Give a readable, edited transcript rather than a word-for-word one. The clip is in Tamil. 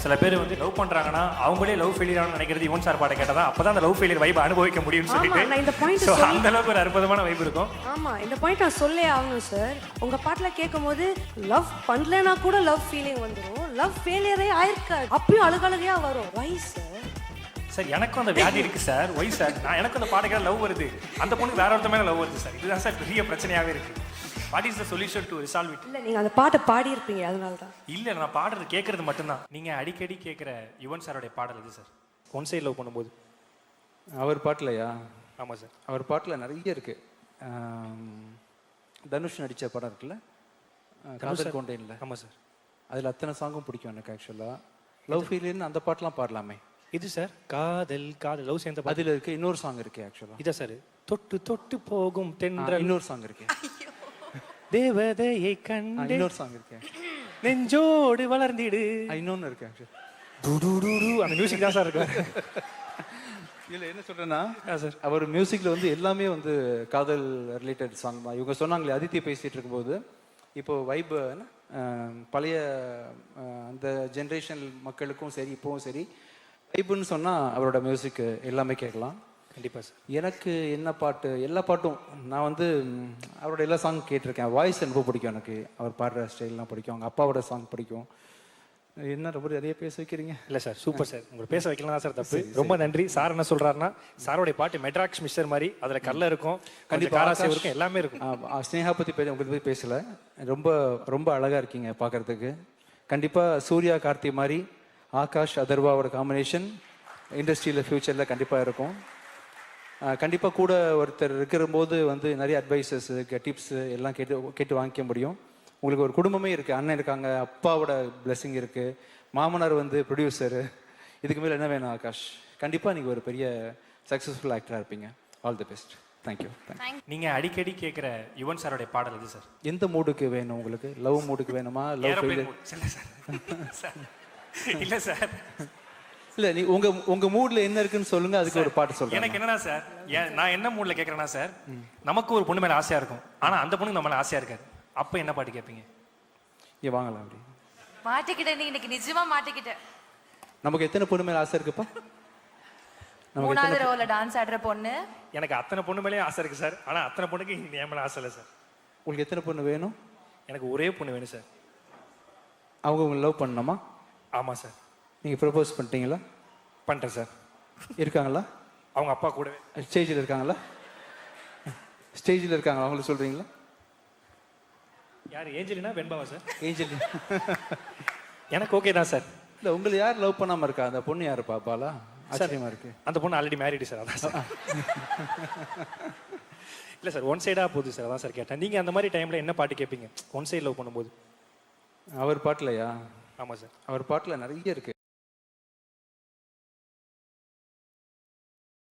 சில பேர் வந்து லவ் பண்றாங்கன்னா அவங்களே லவ் ஃபெயிலியர் ஆகணும்னு நினைக்கிறது யுவன் சார் பாட்டை கேட்டா அப்பதான் அந்த லவ் ஃபெயிலியர் வைப் அனுபவிக்க முடியும்னு ஆமா, சொல்லிட்டு நான் இந்த பாயிண்ட் So, அந்த அளவுக்கு ஒரு அற்புதமான வைப் இருக்கும். ஆமா, இந்த பாயிண்ட் நான் சொல்லே ஆகணும் சார். உங்க பாட்டுல கேட்கும்போது லவ் பண்ணலனா கூட லவ் ஃபீலிங் வந்துரும். லவ் ஃபெயிலியரே ஆயிருக்காது. அப்பயும் அழுகழுகையா வரும். வை சார்? சார் எனக்கும் அந்த வியாதி இருக்கு சார். ஒய் சார் நான் எனக்கும் அந்த பாட்டுக்கு லவ் வருது, அந்த பொண்ணுக்கு வேற ஒருத்த மேல லவ் வருது சார். இதுதான் சார் பெரிய பிரச்சனையாவே இருக்கு. What is the solution to resolve it? இல்ல, நீங்க அந்த பாட்டை பாடி இருப்பீங்க, அதனால தான். இல்ல நான் பாடுறது கேட்கறது மட்டும்தான். நீங்க அடிக்கடி கேட்கிற யுவன் சாரோட பாடல் இது சார். ஒன் சைடு லவ் பண்ணும்போது அவர் பாட்டுலையா? ஆமா சார். அவர் பாட்டில் நிறைய இருக்கு. தனுஷ் நடித்த படம் இருக்குல்ல, காதல் கொண்டேன்ல. ஆமா சார். அதில் அத்தனை சாங்கும் பிடிக்கும் எனக்கு ஆக்சுவலாக. லவ் ஃபீலின்னு அந்த பாட்டெலாம் பாடலாமே. இது சார் காதல் காதல் லவ் சேர்ந்த பாட்டு. அதில் இருக்கு இன்னொரு சாங் இருக்கு ஆக்சுவலாக. இதா சார் தொட்டு தொட்டு போகும் தென்றல். இன்னொரு சாங் இருக்கு. தேவதையை கண்டு இன்னொரு சாங் இருக்கு. நெஞ்சோடு வளர்ந்திடு. இன்னொன்று இருக்கு ஆக்சுவலாக. அந்த மியூசிக் தான் சார் இருக்கு. இல்லை என்ன சொல்கிறேன்னா சார், அவர் மியூசிக்கில் வந்து எல்லாமே வந்து காதல் ரிலேட்டட் சாங் தான். இவங்க சொன்னாங்களே அதித்தி பேசிகிட்டு இருக்கும்போது, இப்போ வைப் பழைய அந்த ஜென்ரேஷன் மக்களுக்கும் சரி இப்போவும் சரி வைப்புன்னு சொன்னால் அவரோட மியூசிக் எல்லாமே கேட்கலாம். கண்டிப்பாக சார். எனக்கு என்ன பாட்டு, எல்லா பாட்டும் நான் வந்து அவரோட எல்லா சாங் கேட்டிருக்கேன். வாய்ஸ் ரொம்ப பிடிக்கும் எனக்கு. அவர் பாடுற ஸ்டைல்லாம் பிடிக்கும். அவங்க அப்பாவோட சாங் பிடிக்கும். என்ன ரொம்ப நிறைய பேச வைக்கிறீங்க? இல்லை சார், சூப்பர் சார். உங்களை பேச வைக்கலாம் தான் சார் தப்பு. ரொம்ப நன்றி. சார் என்ன சொல்கிறாருன்னா, சாரோடைய பாட்டு மெட்ராக்ஸ் மிஸ்டர் மாதிரி அதில் கல்ல இருக்கும், கண்டிப்பாக காராசி இருக்கும், எல்லாமே இருக்கும். ஸ்னேகா பற்றி உங்களுக்கு பற்றி பேசலை. ரொம்ப ரொம்ப அழகாக இருக்கீங்க பார்க்குறதுக்கு. கண்டிப்பாக சூர்யா கார்த்தி மாதிரி ஆகாஷ் அதர்வாவோட காம்பினேஷன் இண்டஸ்ட்ரியில் ஃப்யூச்சரில் கண்டிப்பாக இருக்கும். கண்டிப்பாக கூட ஒருத்தர் இருக்கிறபோது வந்து நிறைய அட்வைசஸ் டிப்ஸு எல்லாம் கேட்டு வாங்கிக்க முடியும். உங்களுக்கு ஒரு குடும்பமே இருக்குது. அண்ணன் இருக்காங்க, அப்பாவோட பிளெஸிங் இருக்குது, மாமனார் வந்து ப்ரொடியூசரு. இதுக்கு மேலே என்ன வேணும் ஆகாஷ்? கண்டிப்பாக நீங்கள் ஒரு பெரிய சக்ஸஸ்ஃபுல் ஆக்டராக இருப்பீங்க. All the best. தேங்க்யூ. நீங்கள் அடிக்கடி கேட்குற யுவன் சாரோடைய பாடல் இது சார். எந்த மூடுக்கு வேணும் உங்களுக்கு? லவ் மூடுக்கு வேணுமா? லவ் இல்லை சார், இல்லை நீ உங்கள் மூடில் என்ன இருக்குன்னு சொல்லுங்கள், அதுக்கு ஒரு பாட்டு சொல்லுங்கள். எனக்கு என்னன்னா சார், நான் என்ன மூடில் கேட்குறேன்னா சார், நமக்கு ஒரு பொண்ணு மேலே ஆசையாக இருக்கும், ஆனால் அந்த பொண்ணுக்கு நம்ம மேலே ஆசையாக இருக்காது. அப்போ என்ன பாட்டு கேட்பீங்க? ஏன் வாங்கலாம் அப்படி மாட்டிக்கிட்டேன். நீ இன்னைக்கு நிஜமா மாட்டிக்கிட்டேன். நமக்கு எத்தனை பொண்ணு மேலே ஆசை இருக்குப்பா? மூணாவது ரோல டான்ஸ் ஆடுற பொண்ணு. எனக்கு அத்தனை பொண்ணு மேலேயும் ஆசை இருக்குது சார், ஆனால் அத்தனை பொண்ணுக்கு என் மேலே ஆசை இல்லை சார். உங்களுக்கு எத்தனை பொண்ணு வேணும்? எனக்கு ஒரே பொண்ணு வேணும் சார். அவங்க உங்களை லவ் பண்ணணுமா? ஆமாம் சார். நீங்கள் ப்ரப்போஸ் பண்ணிட்டீங்களா? பண்ணிட்டேன் சார். இருக்காங்களா? அவங்க அப்பா கூடவே ஸ்டேஜில் இருக்காங்களா? ஸ்டேஜில் இருக்காங்களா? அவங்களுக்கு சொல்கிறீங்களா? யார்? ஏஞ்சலினா வெண்பாவா சார்? ஏஞ்சல் எனக்கு ஓகே தான் சார். இல்லை உங்களை யார் லவ் பண்ணாமல் இருக்கா? அந்த பொண்ணு யார் பாப்பாலா? ஆச்சரியமா இருக்கு. அந்த பொண்ணு ஆல்ரெடி மேரிடு சார். அதான் சார். இல்லை சார், ஒன் சைடாக போகுது சார். அதான் சார் கேட்டேன். நீங்கள் அந்த மாதிரி டைமில் என்ன பாட்டு கேட்பீங்க ஒன் சைடு லவ் பண்ணும்போது? அவர் பாட்டிலையா? ஆமாம் சார். அவர் பாட்டில் நிறைய இருக்கு.